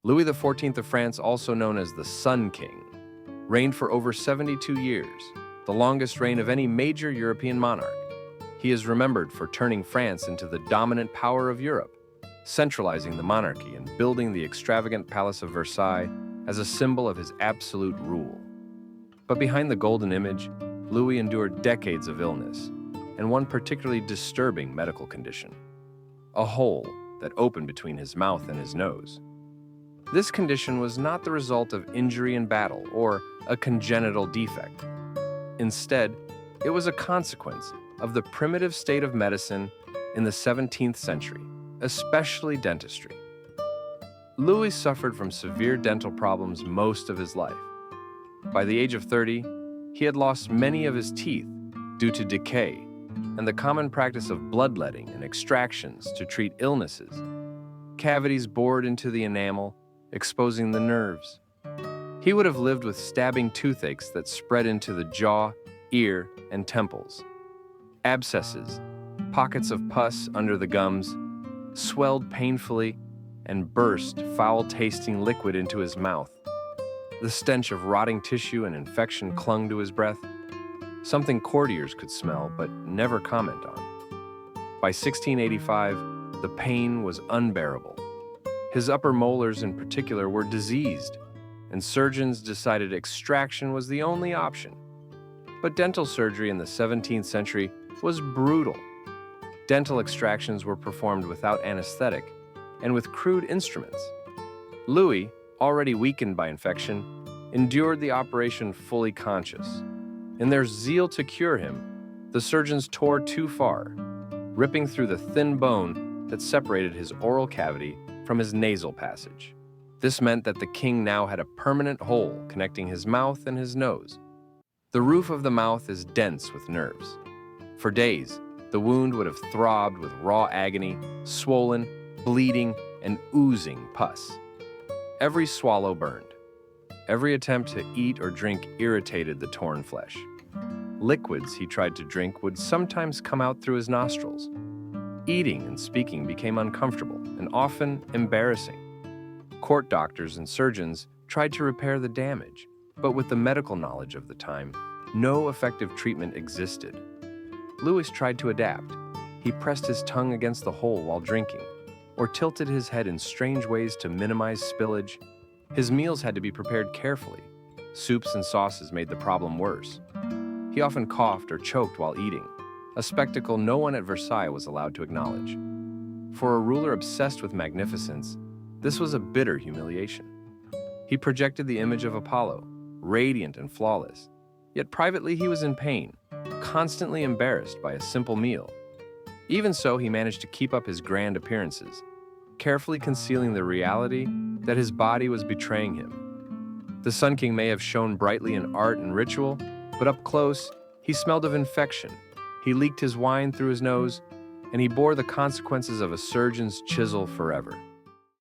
Louis XIV of France, also known as the Sun King, reigned for over 72 years, the longest reign of any major European monarch. He is remembered for turning France into the dominant power of Europe, centralizing the monarchy and building the extravagant Palace of Versailles as a symbol of his absolute rule. But behind the golden image, Louis endured decades of illness and one particularly disturbing medical condition: a hole that opened between his mouth and his nose. This condition was not the result of injury in battle or a congenital defect. Instead, it was a consequence of the primitive state of medicine in the 17th century, especially dentistry. Louis suffered from severe dental problems most of his life. By the age of 30, he had lost many of his teeth due to decay and the common practice of bloodletting and extractions to treat illnesses. Cavities bored into the enamel, exposing the nerves. He would have lived with stabbing toothaches that spread into the jaw, ear, and temples. Abscesses, pockets of pus under the gums, swelled painfully and burst foul-tasting liquid into his mouth. The stench of rotting tissue and infection clung to his breath, something courtiers could smell but never comment on. By 1685, the pain was unbearable. His upper molars in particular were diseased, and surgeons decided extraction was the only option. But dental surgery in the 17th century was brutal. Dental extractions were performed without anesthetic and with crude instruments. Louis, already weakened by infection, endured the operation fully conscious. In their zeal to cure him, the surgeons tore too far, ripping through the thin bone that separated his oral cavity from his nasal passage. This meant that the king now had a permanent hole connecting his mouth and his nose. The roof of the mouth is dense with nerves. For days, the wound would have throbbed with raw agony, swollen, bleeding, and oozing pus. Every swallow burned. Every attempt to eat or drink irritated the torn flesh. Liquids he tried to drink would sometimes come out through his nostrils. Eating and speaking became uncomfortable and often embarrassing. Court doctors and surgeons tried to repair the damage, but with the medical knowledge of the time, no effective treatment existed. Louis tried to adapt. He pressed his tongue against the hole while drinking, or tilted his head in strange ways to minimize spillage. His meals had to be prepared carefully. Soups and sauces made the problem worse. He often coughed or choked while eating, a spectacle no one at Versailles was allowed to acknowledge. For a ruler obsessed with magnificence, this was a bitter humiliation. He projected the image of Apollo, radiant and flawless, yet privately he was in pain, constantly embarrassed by a simple meal. Even so, he managed to keep up his grand appearances, carefully concealing the reality that his body was betraying him. The Sun King may have shone brightly in art and ritual, but up close, he smelled of infection. He leaked his wine through his nose, and he bore the consequences of a surgeon's chisel forever.